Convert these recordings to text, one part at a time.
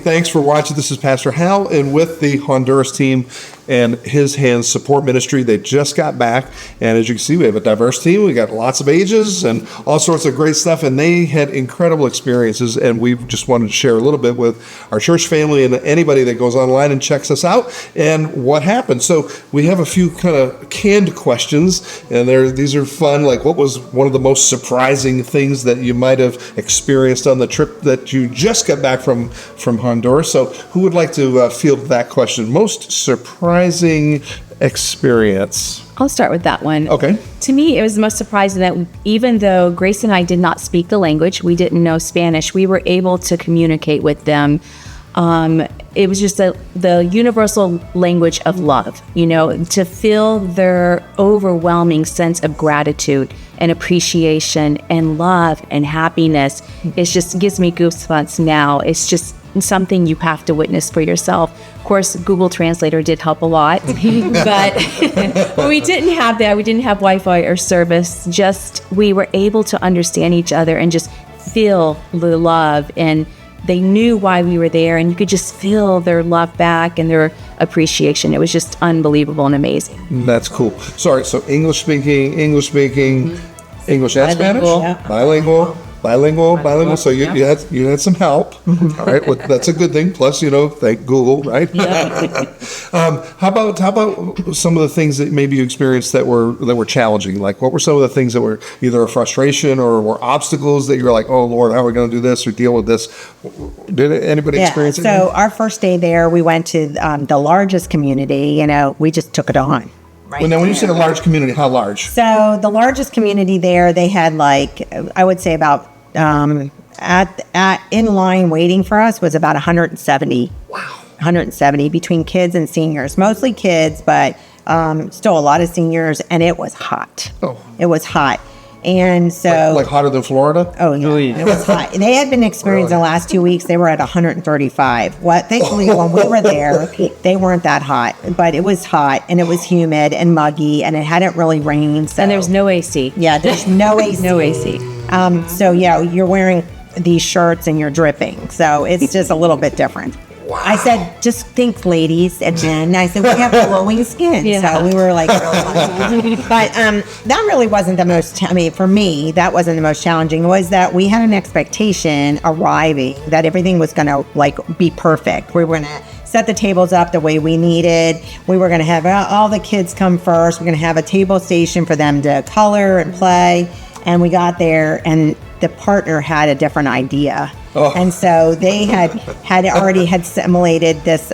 thanks for watching. This is Pastor Hal, and with the Honduras team and His Hands Support Ministry. They just got back, and as you can see, we have a diverse team. We got lots of ages and all sorts of great stuff, and they had incredible experiences, and we just wanted to share a little bit with our church family and anybody that goes online and checks us out and what happened. So we have a few kind of canned questions, and these are fun, like what was one of the most surprising things that you might have experienced on the trip that you just got back from Honduras? So who would like to field that question? Most surprising experience. I'll start with that one. Okay. To me, it was most surprising that even though Grace and I did not speak the language, we didn't know Spanish, we were able to communicate with them. It was just the universal language of love, to feel their overwhelming sense of gratitude and appreciation and love and happiness. It just gives me goosebumps now. It's just something you have to witness for yourself. Of course, Google Translator did help a lot, but we didn't have that. We didn't have Wi-Fi or service. Just we were able to understand each other and just feel the love, and they knew why we were there, and you could just feel their love back and their appreciation. It was just unbelievable and amazing. That's cool. Sorry, so English speaking, English and Spanish? Yeah. Bilingual. So you had some help. All right, well, that's a good thing. Plus, thank Google, right? Yeah. How about some of the things that maybe you experienced that were challenging? Like, what were some of the things that were either a frustration or were obstacles that you were like, oh Lord, how are we going to do this or deal with this? Did anybody experience it? So our first day there, we went to the largest community. We just took it on. Right. When you say a large community, how large? So the largest community there, they had I would say about in line waiting for us was about 170. Wow. 170 between kids and seniors, mostly kids, but still a lot of seniors, and it was hot. Oh. It was hot. And so like hotter than Florida? Oh yeah, it was hot. They had been experiencing the last 2 weeks. They were at 135. Thankfully, when we were there, they weren't that hot, but it was hot and it was humid and muggy, and it hadn't really rained. So. And there's no AC. Yeah, there's no AC. No AC. So yeah, you're wearing these shirts and you're dripping. So it's just a little bit different. Wow. I said, just think, ladies, and then I said, we have glowing skin. Yeah. So we were like, but that really wasn't the most, for me, that wasn't the most challenging. It was that we had an expectation arriving that everything was going to be perfect. We were going to set the tables up the way we needed. We were going to have all the kids come first. We're going to have a table station for them to color and play. And we got there, and the partner had a different idea. Oh. And so they had already assimilated this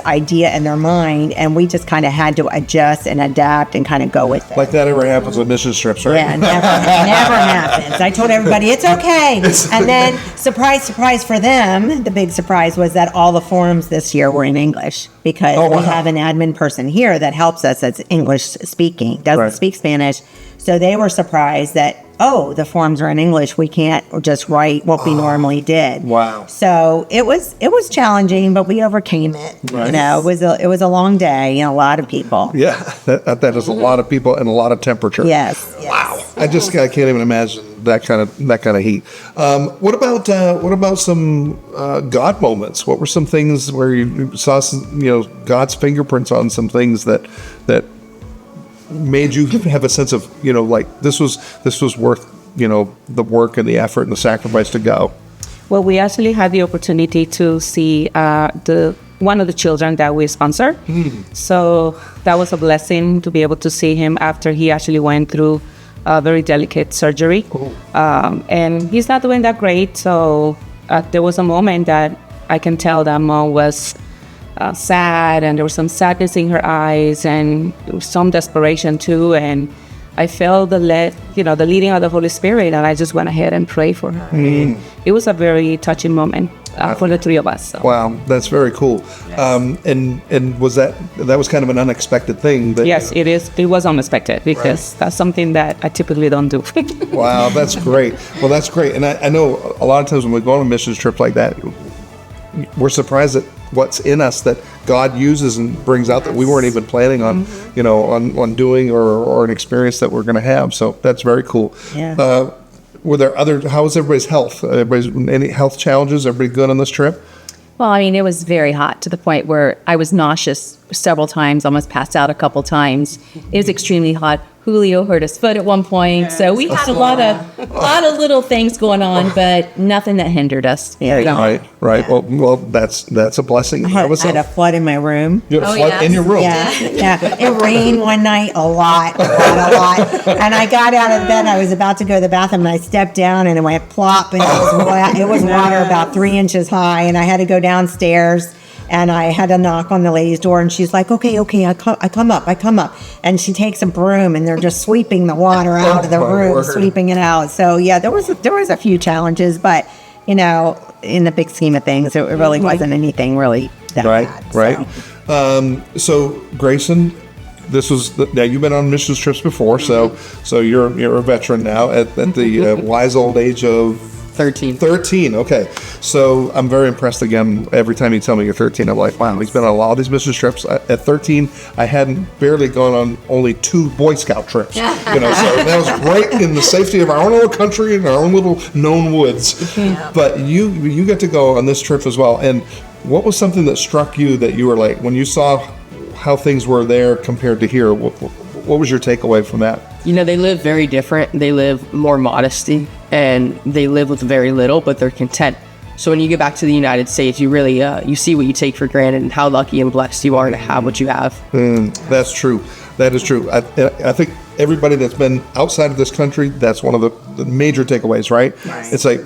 idea in their mind, and we just kind of had to adjust and adapt and kind of go with it. Like that ever happens with mission trips, right? Yeah, never happens. I told everybody it's okay. And then surprise for them, the big surprise was that all the forums this year were in English, because we have an admin person here that helps us that's English speaking, doesn't speak Spanish. So they were surprised that, the forms are in English. We can't just write what we normally did. Wow. So it was challenging, but we overcame it. Right. It was a long day, a lot of people. Yeah, that is a lot of people and a lot of temperature. Yes. Wow. I can't even imagine that kind of heat. What about some God moments? What were some things where you saw some, God's fingerprints on some things that made you have a sense of, this was worth, the work and the effort and the sacrifice to go? Well, we actually had the opportunity to see one of the children that we sponsor. So that was a blessing to be able to see him after he actually went through a very delicate surgery. And he's not doing that great. So there was a moment that I can tell that Mom was sad, and there was some sadness in her eyes, and some desperation too. And I felt the leading of the Holy Spirit, and I just went ahead and prayed for her. And it was a very touching moment for the three of us. So. Wow, that's very cool. Yes. And was that was kind of an unexpected thing? Yes, it is. It was unexpected because that's something that I typically don't do. Wow, that's great. Well, that's great. And I know a lot of times when we go on a missions trip like that, we're surprised at what's in us that God uses and brings out that we weren't even planning on, on doing or an experience that we're going to have. So that's very cool. Yeah. Were there how was everybody's health? Any health challenges? Everybody good on this trip? Well, I mean, it was very hot to the point where I was nauseous several times, almost passed out a couple times. It was extremely hot. Julio hurt his foot at one point. So we had a lot of little things going on, but nothing that hindered us. Yeah. Right. Well, that's a blessing. I had a flood in my room. You had a flood in your room. Yeah. It rained one night a lot. And I got out of bed. I was about to go to the bathroom, and I stepped down, and it went plop, and it was water about 3 inches high, and I had to go downstairs. And I had to knock on the lady's door, and she's like, okay, I come up. And she takes a broom, and they're just sweeping the water out of the room, sweeping it out. So, yeah, there was a few challenges, but, in the big scheme of things, it really wasn't anything really that bad. Right. So, Grayson, now you've been on missions trips before, so you're a veteran now at the wise old age of 13, okay. So I'm very impressed again. Every time you tell me you're 13, I'm like, wow, he's been on a lot of these mission trips. At 13, I hadn't barely gone on only 2 Boy Scout trips. So that was right in the safety of our own little country and our own little known woods. Yeah. But you get to go on this trip as well. And what was something that struck you that you were like, when you saw how things were there compared to here, what was your takeaway from that? They live very different. They live more modesty, and they live with very little, but they're content. So when you get back to the United States, you really you see what you take for granted and how lucky and blessed you are to have what you have. That's true. That is true. I think everybody that's been outside of this country, that's one of the major takeaways, right? It's like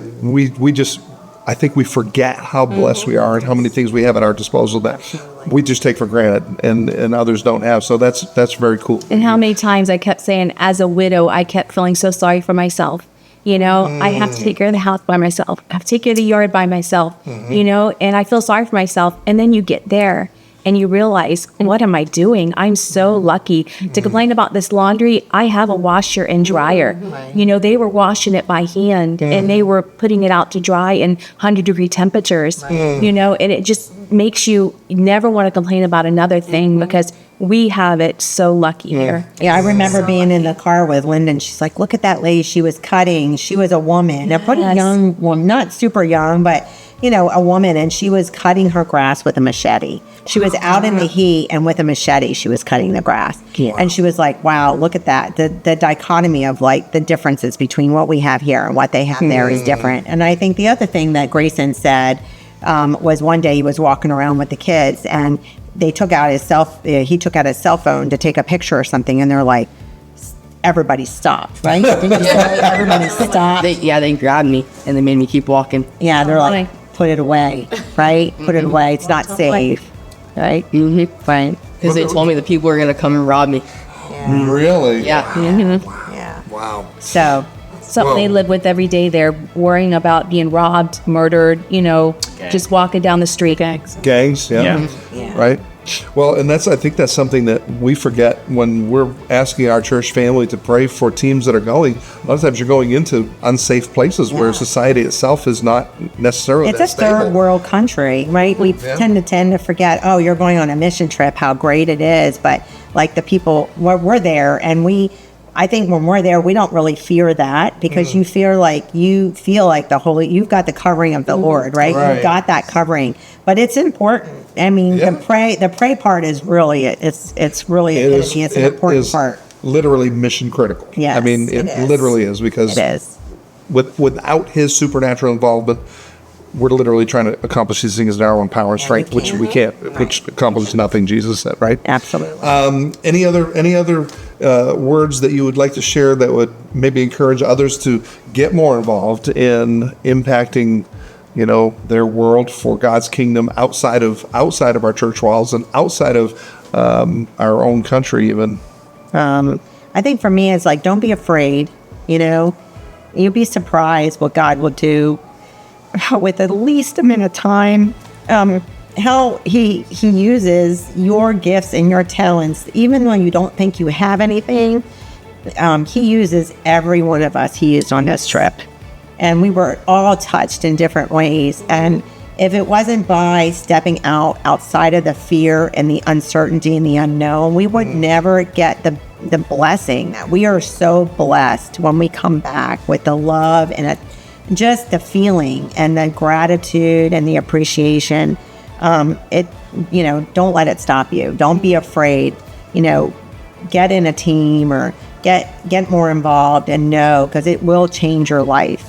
I think we forget how blessed we are and how many things we have at our disposal that we just take for granted and others don't have. So that's very cool. And how many times I kept saying, as a widow, I kept feeling so sorry for myself. I have to take care of the house by myself. I have to take care of the yard by myself, and I feel sorry for myself. And then you get there and you realize, what am I doing? I'm so lucky to complain about this laundry. I have a washer and dryer. They were washing it by hand and they were putting it out to dry in 100-degree temperatures, and it just makes you never want to complain about another thing because we have it so lucky here. Yeah, I remember being in the car with Linda, and she's like, look at that lady. She was cutting. She was a woman, a pretty young, well, not super young, but, a woman, and she was cutting her grass with a machete. She was out in the heat, and with a machete, she was cutting the grass. Yeah. And she was like, wow, look at that. The dichotomy of, the differences between what we have here and what they have there is different. And I think the other thing that Grayson said was one day he was walking around with the kids, and he took out his cell phone to take a picture or something, and they're like, everybody stopped, right? Everybody stopped. They grabbed me and they made me keep walking. Yeah, they're like, put it away, right? Put it away. It's not safe, right? Mm-hmm. Right. Because they told me the people were going to come and rob me. Yeah. Really? Yeah. Mm-hmm. Yeah. Wow. So something they live with every day. They're worrying about being robbed, murdered, just walking down the street. Gangs, yeah. Right? Well, and I think that's something that we forget when we're asking our church family to pray for teams that are going. A lot of times you're going into unsafe places where society itself is not necessarily It's a third world country, right? We tend to forget, you're going on a mission trip, how great it is. But the people, we're there, and I think when we're there, we don't really fear that because you feel like you've got the covering of the Lord, right? You've got that covering, but it's important. I mean, the pray part is really, it's an important part. Literally mission critical. Yes, I mean, it literally is because it is. Without his supernatural involvement, we're literally trying to accomplish these things in our own power and strength, which we can't, which accomplishes nothing, Jesus said, right? Absolutely. Any other words that you would like to share that would maybe encourage others to get more involved in impacting, their world for God's kingdom outside of our church walls and outside of our own country even? I think for me, it's don't be afraid. You'll be surprised what God will do with the least amount of time. How he uses your gifts and your talents, even when you don't think you have anything. He uses every one of us he used on this trip. And we were all touched in different ways. And if it wasn't by stepping outside of the fear and the uncertainty and the unknown, we would never get the blessing that we are so blessed when we come back with the love and just the feeling and the gratitude and the appreciation. Don't let it stop you. Don't be afraid. Get in a team or get more involved and know, because it will change your life.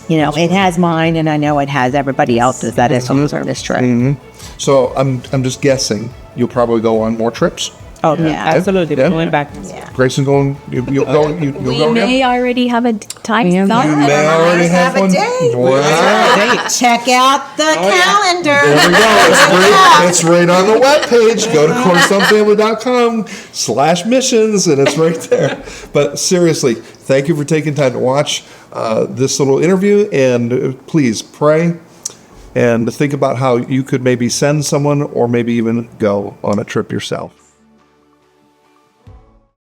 It has mine, and I know it has everybody else's that is on this trip. So I'm just guessing you'll probably go on more trips. Oh, yeah, absolutely. Yeah. Going back. Yeah. Grayson going, you'll go We again? may already have a time thought. You may already have one. date. Wow. Check out the calendar. There we go. It's right on the webpage. Go to cornerstonefamily.com/missions, and it's right there. But seriously, thank you for taking time to watch this little interview, and please pray and think about how you could maybe send someone or maybe even go on a trip yourself.